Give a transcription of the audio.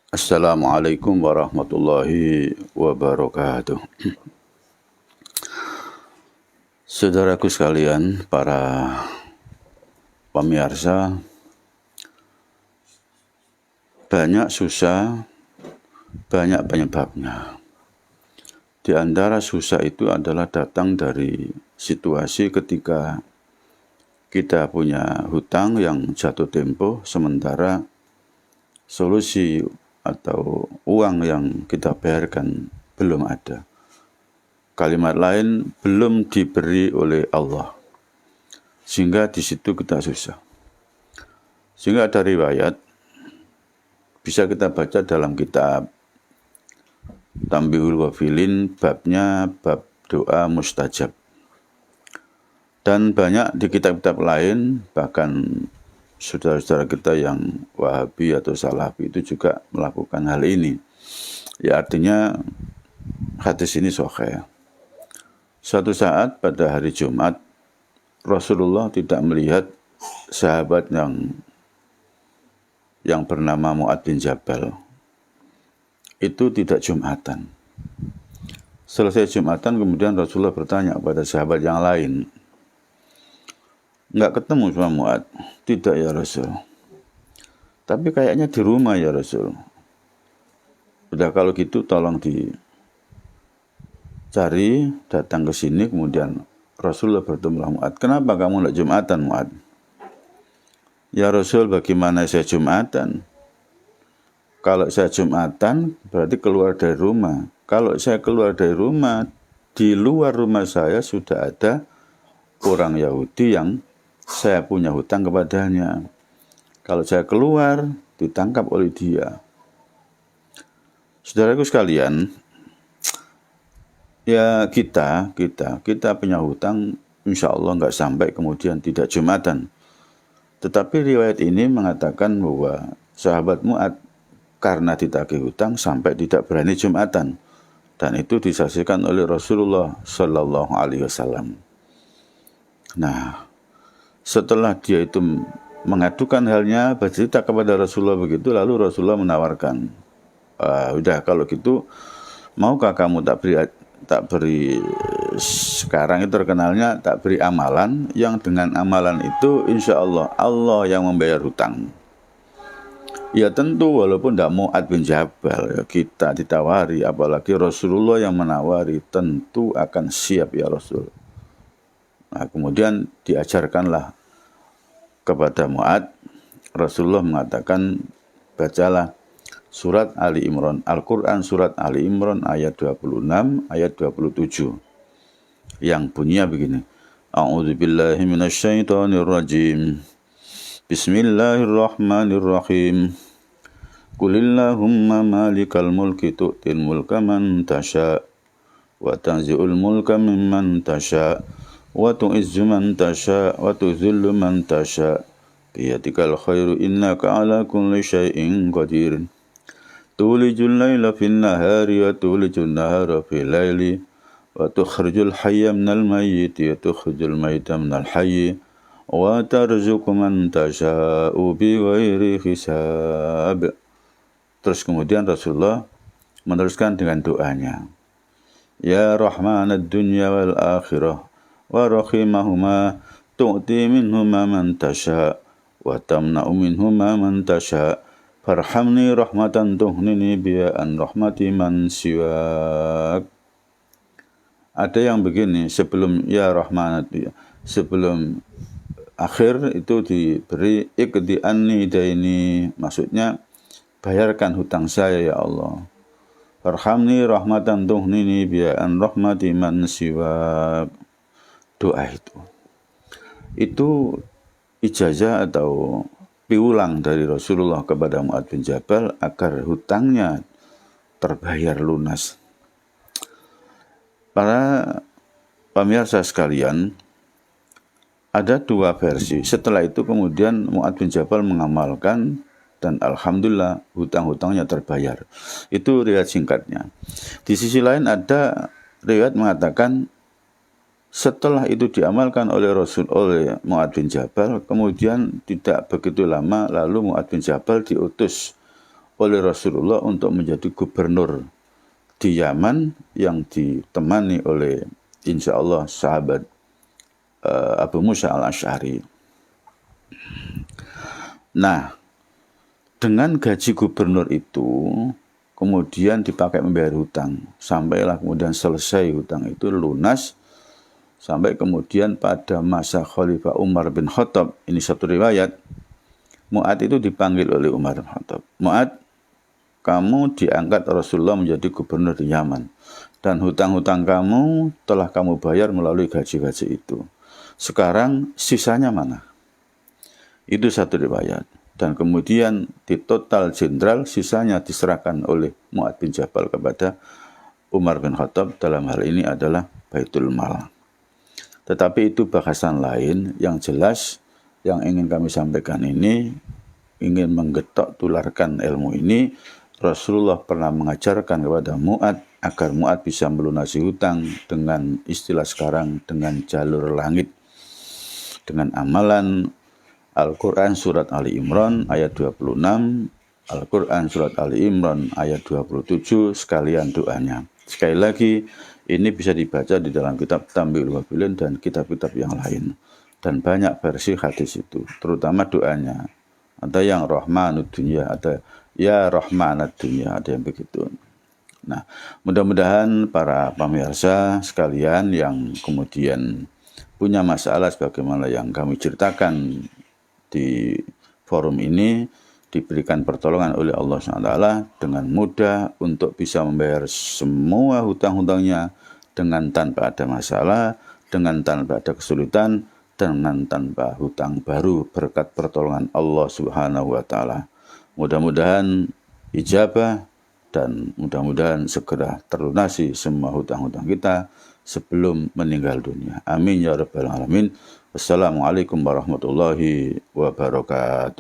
Assalamualaikum warahmatullahi wabarakatuh. Saudaraku sekalian, para pemirsa, banyak susah, banyak penyebabnya. Di antara susah itu adalah datang dari situasi ketika kita punya hutang yang jatuh tempo, sementara solusi atau uang yang kita bayarkan belum ada. Kalimat lain, belum diberi oleh Allah. Sehingga di situ kita susah. Sehingga ada riwayat, bisa kita baca dalam kitab Tambihul Wafilin, babnya bab doa mustajab. Dan banyak di kitab-kitab lain, bahkan saudara-saudara kita yang Wahabi atau Salafi itu juga melakukan hal ini. Ya artinya hadis ini sahih. Suatu saat pada hari Jumat, Rasulullah tidak melihat sahabat yang bernama Mu'ad bin Jabal. Itu tidak Jumatan. Selesai Jumatan kemudian Rasulullah bertanya kepada sahabat yang lain, enggak ketemu sama Mu'ad? Tidak ya Rasul. Tapi kayaknya di rumah ya Rasul. Udah kalau gitu tolong dicari, datang ke sini. Kemudian Rasulullah bertemu Mu'ad. Kenapa kamu enggak Jumatan Mu'ad? Ya Rasul, bagaimana saya Jumatan? Kalau saya Jumatan berarti keluar dari rumah. Kalau saya keluar dari rumah, di luar rumah saya sudah ada orang Yahudi yang saya punya hutang kepadanya. Kalau saya keluar, ditangkap oleh dia. Saudaraku sekalian, ya kita punya hutang, insya Allah nggak sampai kemudian tidak Jumatan. Tetapi riwayat ini mengatakan bahwa sahabat Mu'ad karena ditagih hutang sampai tidak berani Jumatan, dan itu disaksikan oleh Rasulullah Shallallahu Alaihi Wasallam. Nah, setelah dia itu mengadukan halnya, bercerita kepada Rasulullah begitu, lalu Rasulullah menawarkan, udah kalau gitu, maukah kamu tak beri sekarang itu terkenalnya tak beri amalan, yang dengan amalan itu insya Allah yang membayar hutang. Ya tentu walaupun tidak Mu'ad bin Jabal, ya kita ditawari, apalagi Rasulullah yang menawari, tentu akan siap ya Rasul. Nah kemudian diajarkanlah kepada Mu'ad, Rasulullah mengatakan, bacalah surat Ali Imran, Al-Quran surat Ali Imran ayat 26, ayat 27. Yang bunyinya begini, A'udzubillahi minasyaitonirrajim. Bismillahirrahmanirrahim. Qulillahumma malikal mulki tu'til mulka man tasha' wa tanzi'ul mulka mimman tasha' wa tu'izzu man tasha' wa tuzillu man tasha' biyadikal khairu innaka ala kulli syai'in qadir. Tulijul layla fin nahari wa tulijul nahara fil layli wa tukhrijul hayya minal mayyiti wa tukhrijul mayyita minal hayyi wa tarzuqu man tasha'u bighairi hisab. Terus kemudian Rasulullah meneruskan dengan doanya, Ya Rahmanad dunya wal akhirah wa rahimahuma tu'ti minhuma man tasha' wa tamna'u minhuma man tasha' farhamni rahmatan tuhnini biya an rahmati man siwak. Ada yang begini, sebelum Ya Rahmanad, sebelum akhir itu diberi iqdi anni daini, maksudnya bayarkan hutang saya ya Allah. Farhamni rahmatan tuhnini biya an rahmati man siwak. Doa itu ijazah atau piulang dari Rasulullah kepada Mu'ad bin Jabal agar hutangnya terbayar lunas. Para pemirsa sekalian, ada dua versi. Setelah itu kemudian Mu'ad bin Jabal mengamalkan dan alhamdulillah hutang-hutangnya terbayar. Itu riwayat singkatnya. Di sisi lain ada riwayat mengatakan setelah itu diamalkan oleh Mu'ad bin Jabal, kemudian tidak begitu lama lalu Mu'ad bin Jabal diutus oleh Rasulullah untuk menjadi gubernur di Yaman yang ditemani oleh insya Allah sahabat Abu Musa al-Asy'ari. Nah, dengan gaji gubernur itu kemudian dipakai membayar hutang. Sampailah kemudian selesai hutang itu lunas. Sampai kemudian pada masa Khalifah Umar bin Khattab, ini satu riwayat, Mu'ad itu dipanggil oleh Umar bin Khattab. Mu'ad, kamu diangkat Rasulullah menjadi gubernur di Yaman. Dan hutang-hutang kamu telah kamu bayar melalui gaji-gaji itu. Sekarang sisanya mana? Itu satu riwayat. Dan kemudian di total jenderal sisanya diserahkan oleh Mu'ad bin Jabal kepada Umar bin Khattab, dalam hal ini adalah Baitul Mal. Tetapi itu bahasan lain. Yang jelas yang ingin kami sampaikan ini, ingin menggetok tularkan ilmu ini, Rasulullah pernah mengajarkan kepada Mu'ad agar Mu'ad bisa melunasi hutang dengan istilah sekarang, dengan jalur langit, dengan amalan Al-Quran Surat Ali Imran ayat 26, Al-Quran Surat Ali Imran ayat 27, sekalian doanya. Sekali lagi, ini bisa dibaca di dalam kitab Tambiul Wabilin dan kitab-kitab yang lain. Dan banyak versi hadis itu, terutama doanya. Ada yang Rahmanud Dunya, ada Ya Rahmanad Dunya, ada yang begitu. Nah, mudah-mudahan para pemirsa sekalian yang kemudian punya masalah sebagaimana yang kami ceritakan di forum ini diberikan pertolongan oleh Allah SWT dengan mudah untuk bisa membayar semua hutang-hutangnya dengan tanpa ada masalah, dengan tanpa ada kesulitan, dengan tanpa hutang baru berkat pertolongan Allah Subhanahu wa taala. Mudah-mudahan ijabah dan mudah-mudahan segera terlunasi semua hutang-hutang kita sebelum meninggal dunia. Amin ya rabbal alamin. Wassalamualaikum warahmatullahi wabarakatuh.